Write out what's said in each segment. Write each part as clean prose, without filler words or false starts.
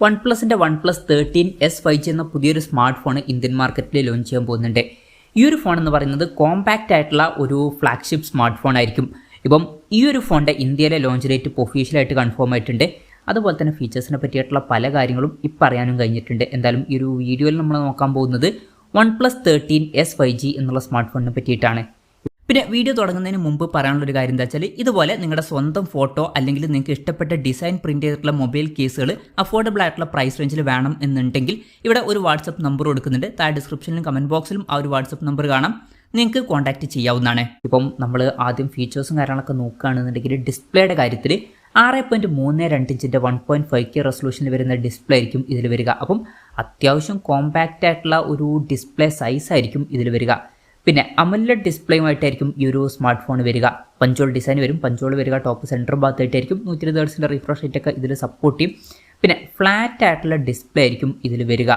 One പ്ലസിൻ്റെ OnePlus 13s 5G എന്ന പുതിയൊരു smart phone Indian മാർക്കറ്റിൽ ലോഞ്ച് ചെയ്യാൻ പോകുന്നുണ്ട്. ഈ ഒരു ഫോൺ എന്ന് പറയുന്നത് കോമ്പാക്റ്റ് ആയിട്ടുള്ള ഒരു ഫ്ലാഗ്ഷിപ്പ് സ്മാർട്ട് ഫോൺ ആയിരിക്കും. ഇപ്പം ഈ ഒരു ഫോണിൻ്റെ ഇന്ത്യയിലെ ലോഞ്ച് ഡേറ്റ് ഇപ്പോൾ ഒഫീഷ്യലായിട്ട് കൺഫേം ആയിട്ടുണ്ട്. അതുപോലെ തന്നെ ഫീച്ചേഴ്സിനെ പറ്റിയിട്ടുള്ള പല കാര്യങ്ങളും ഇപ്പം അറിയാനും കഴിഞ്ഞിട്ടുണ്ട്. എന്തായാലും ഈ ഒരു വീഡിയോയിൽ നമ്മൾ നോക്കാൻ പോകുന്നത് OnePlus 13s 5G എന്നുള്ള സ്മാർട്ട് ഫോണിനെ പറ്റിയിട്ടാണ്. പിന്നെ വീഡിയോ തുടങ്ങുന്നതിന് മുമ്പ് പറയാനുള്ളൊരു കാര്യം എന്താ വെച്ചാൽ, ഇതുപോലെ നിങ്ങളുടെ സ്വന്തം ഫോട്ടോ അല്ലെങ്കിൽ നിങ്ങൾക്ക് ഇഷ്ടപ്പെട്ട ഡിസൈൻ പ്രിന്റ് ചെയ്തിട്ടുള്ള മൊബൈൽ കേസുകൾ അഫോർഡബിൾ ആയിട്ടുള്ള പ്രൈസ് റേഞ്ചിൽ വേണം എന്നുണ്ടെങ്കിൽ ഇവിടെ ഒരു വാട്സപ്പ് നമ്പർ കൊടുക്കുന്നുണ്ട്. താഴെ ഡിസ്ക്രിപ്ഷനിലും കമൻറ്റ് ബോക്സിലും ആ ഒരു വാട്സപ്പ് നമ്പർ കാണാം, നിങ്ങൾക്ക് കോൺടാക്ട് ചെയ്യാവുന്നതാണ്. ഇപ്പം നമ്മൾ ആദ്യം ഫീച്ചേഴ്സും കാര്യങ്ങളൊക്കെ നോക്കുകയാണെന്നുണ്ടെങ്കിൽ ഡിസ്പ്ലേയുടെ കാര്യത്തിൽ 6.32 ഇഞ്ചിൻ്റെ 1.5K റെസൊല്യൂഷനിൽ വരുന്ന ഡിസ്പ്ലേ ആയിരിക്കും ഇതിൽ വരിക. അപ്പം അത്യാവശ്യം കോമ്പാക്റ്റ് ആയിട്ടുള്ള ഒരു ഡിസ്പ്ലേ സൈസ് ആയിരിക്കും ഇതിൽ വരിക. പിന്നെ അമോലെഡ് ഡിസ്പ്ലേയുമായിട്ടായിരിക്കും ഈ ഒരു സ്മാർട്ട് ഫോൺ വരിക. പഞ്ചോൾ ഡിസൈൻ വരും, പഞ്ചോൾ വരിക ടോപ്പ് സെൻറ്റർ ഭാഗത്തായിട്ടായിരിക്കും. 120 Hz റിഫ്രഷ് റേറ്റ് ഒക്കെ ഇതിൽ സപ്പോർട്ട് ചെയ്യും. പിന്നെ ഫ്ലാറ്റ് ആയിട്ടുള്ള ഡിസ്പ്ലേ ആയിരിക്കും ഇതിൽ വരിക.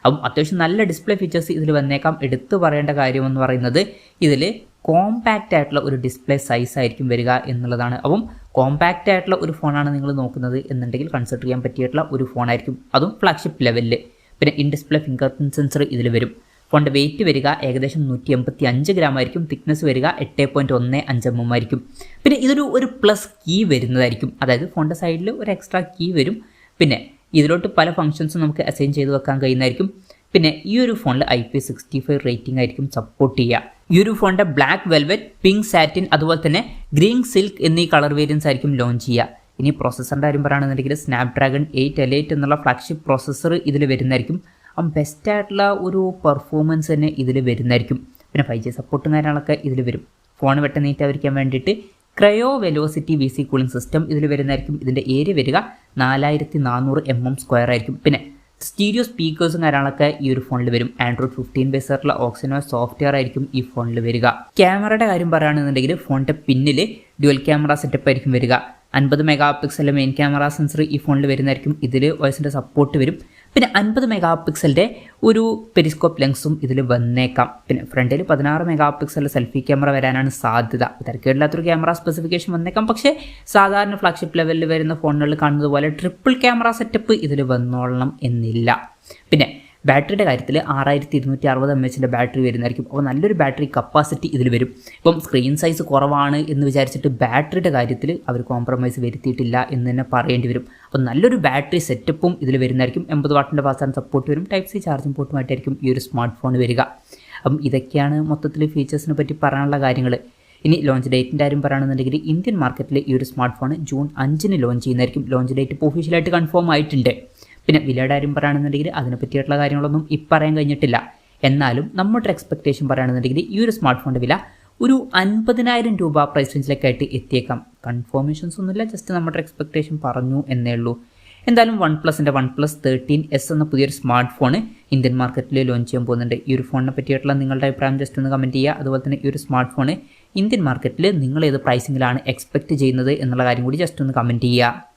അപ്പം അത്യാവശ്യം നല്ല ഡിസ്പ്ലേ ഫീച്ചേഴ്സ് ഇതിൽ വന്നേക്കാം. എടുത്തു പറയേണ്ട കാര്യമെന്ന് പറയുന്നത് ഇതിൽ കോമ്പാക്റ്റ് ആയിട്ടുള്ള ഒരു ഡിസ്പ്ലേ സൈസ് ആയിരിക്കും വരിക എന്നുള്ളതാണ്. അപ്പം കോമ്പാക്റ്റ് ആയിട്ടുള്ള ഒരു ഫോണാണ് നിങ്ങൾ നോക്കുന്നത് എന്നുണ്ടെങ്കിൽ കൺസിഡർ ചെയ്യാൻ പറ്റിയിട്ടുള്ള ഒരു ഫോണായിരിക്കും, അതും ഫ്ലാഗ്ഷിപ്പ് ലെവലിൽ. പിന്നെ in display finger print sensor ഇതിൽ വരും. ഫോണിൻ്റെ വെയിറ്റ് വരിക ഏകദേശം 185 ഗ്രാം ആയിരിക്കും. തിക്നെസ് വരിക 8.15 mm ആയിരിക്കും. പിന്നെ ഇതൊരു പ്ലസ് കീ വരുന്നതായിരിക്കും, അതായത് ഫോണിൻ്റെ സൈഡിൽ ഒരു എക്സ്ട്രാ കീ വരും. പിന്നെ ഇതിലോട്ട് പല ഫംഗ്ഷൻസും നമുക്ക് അസൈൻ ചെയ്ത് വെക്കാൻ കഴിയുന്നതായിരിക്കും. പിന്നെ ഈ ഒരു ഫോണിൽ IP65 റേറ്റിംഗ് ആയിരിക്കും സപ്പോർട്ട് ചെയ്യുക. ഈ ഒരു ഫോണിൻ്റെ ബ്ലാക്ക് വെൽവെറ്റ്, പിങ്ക് സാറ്റിൻ, അതുപോലെ തന്നെ ഗ്രീൻ സിൽക്ക് എന്നീ കളർ വേരിയൻസ് ആയിരിക്കും ലോഞ്ച് ചെയ്യുക. ഇനി പ്രോസസ്സറിൻ്റെ കാര്യം പറയുകയാണെന്നുണ്ടെങ്കിൽ Snapdragon 8Elite എന്നുള്ള ഫ്ലാഗ്ഷിപ്പ് പ്രോസസ്സർ ഇതിൽ വരുന്നതായിരിക്കും. ബെസ്റ്റ് ആയിട്ടുള്ള ഒരു പെർഫോമൻസ് തന്നെ ഇതിൽ വരുന്നതായിരിക്കും. പിന്നെ 5G സപ്പോർട്ടും കാര്യങ്ങളൊക്കെ ഇതിൽ വരും. ഫോൺ പെട്ടെന്ന് നീറ്റായിരിക്കാൻ വേണ്ടിയിട്ട് cryo velocity VC cooling system ഇതിൽ വരുന്നതായിരിക്കും. ഇതിൻ്റെ ഏരിയ വരിക 4400 mm² ആയിരിക്കും. പിന്നെ സ്റ്റീരിയോ സ്പീക്കേഴ്സും കാര്യങ്ങളൊക്കെ ഈ ഒരു ഫോണിൽ വരും. Android 15 ബേസ് ആയിട്ടുള്ള ഓക്സിനോസ് സോഫ്റ്റ്വെയർ ആയിരിക്കും ഈ ഫോണിൽ വരിക. ക്യാമറയുടെ കാര്യം പറയുകയാണെന്നുണ്ടെങ്കിൽ ഫോണിൻ്റെ പിന്നിൽ ഡ്യുവൽ ക്യാമറ സെറ്റപ്പ് ആയിരിക്കും വരിക. 50 MP മെയിൻ ക്യാമറ സെൻസർ ഈ ഫോണിൽ വരുന്നതായിരിക്കും. ഇതിൽ വോയിസിൻ്റെ സപ്പോർട്ട് വരും. പിന്നെ 50 MP ഒരു പെരിസ്കോപ്പ് ലെൻസും ഇതിൽ വന്നേക്കാം. പിന്നെ ഫ്രണ്ടിൽ 16 MP സെൽഫി ക്യാമറ വരാനാണ് സാധ്യത. തിരക്കേടില്ലാത്തൊരു ക്യാമറ സ്പെസിഫിക്കേഷൻ വന്നേക്കാം. പക്ഷേ സാധാരണ ഫ്ലാഗ്ഷിപ്പ് ലെവലിൽ വരുന്ന ഫോണുകളിൽ കാണുന്നത് പോലെ ട്രിപ്പിൾ ക്യാമറ സെറ്റപ്പ് ഇതിൽ വന്നോളണം എന്നില്ല. പിന്നെ ബാറ്ററിയുടെ കാര്യത്തിൽ 6260 mAh ബാറ്ററി വരുന്നതായിരിക്കും. അപ്പോൾ നല്ലൊരു ബാറ്ററി കപ്പാസിറ്റി ഇതിൽ വരും. ഇപ്പം സ്ക്രീൻ സൈസ് കുറവാണ് എന്ന് വിചാരിച്ചിട്ട് ബാറ്ററിയുടെ കാര്യത്തിൽ അവർ കോംപ്രമൈസ് വരുത്തിയിട്ടില്ല എന്ന് തന്നെ പറയേണ്ടി വരും. അപ്പോൾ നല്ലൊരു ബാറ്ററി സെറ്റപ്പും ഇതിൽ വരുന്നതായിരിക്കും. 80 വാട്ടിൻ്റെ ഫാസ്റ്റ് ചാർജ് സപ്പോർട്ട് വരും. Type C ചാർജിംഗ് പോർട്ടുമായിട്ടായിരിക്കും ഈ ഒരു സ്മാർട്ട് ഫോൺ വരിക. അപ്പം ഇതൊക്കെയാണ് മൊത്തത്തിൽ ഫീച്ചേഴ്സിനെ പറ്റി പറയാനുള്ള കാര്യങ്ങൾ. ഇനി ലോഞ്ച് ഡേറ്റിൻ്റെ കാര്യം പറയുകയാണെന്നുണ്ടെങ്കിൽ ഇന്ത്യൻ മാർക്കറ്റിൽ ഈ ഒരു സ്മാർട്ട് ഫോൺ June 5 ലോഞ്ച് ചെയ്യുന്നതായിരിക്കും. ലോഞ്ച് ഡേറ്റ് ഇപ്പോൾ ഒഫീഷ്യലായിട്ട് കൺഫേം ആയിട്ടുണ്ട്. പിന്നെ വിലയുടെ കാര്യം പറയുകയാണെന്നുണ്ടെങ്കിൽ അതിനെ പറ്റിയിട്ടുള്ള കാര്യങ്ങളൊന്നും ഇപ്പം പറയാൻ കഴിഞ്ഞിട്ടില്ല. എന്നാലും നമ്മുടെ എക്സ്പെക്റ്റേഷൻ പറയുകയാണെന്നുണ്ടെങ്കിൽ ഈ ഒരു സ്മാർട്ട് ഫോണിൻ്റെ വില ഒരു 50,000 രൂപ പ്രൈസ് റേഞ്ചിലേക്കായിട്ട് എത്തിയേക്കാം. കൺഫർമേഷൻസ് ഒന്നുമില്ല, ജസ്റ്റ് നമ്മുടെ എക്സ്പെക്റ്റേഷൻ പറഞ്ഞു എന്നേ ഉള്ളൂ. എന്തായാലും OnePlus 13s എന്ന പുതിയൊരു സ്മാർട്ട് ഫോൺ ഇന്ത്യൻ മാർക്കറ്റിൽ ലോഞ്ച് ചെയ്യാൻ പോകുന്നുണ്ട്. ഈ ഒരു ഫോണിനെ പറ്റിയിട്ടുള്ള നിങ്ങളുടെ അഭിപ്രായം ജസ്റ്റ് ഒന്ന് കമൻറ്റ് ചെയ്യുക. അതുപോലെ തന്നെ ഈ ഒരു സ്മാർട്ട് ഫോൺ ഇന്ത്യൻ മാർക്കറ്റിൽ നിങ്ങൾ ഏത് പ്രൈസിങ്ങിലാണ് എക്സ്പെക്റ്റ് ചെയ്യുന്നത് എന്നുള്ള കാര്യം കൂടി ജസ്റ്റ് ഒന്ന് കമൻറ്റ് ചെയ്യുക.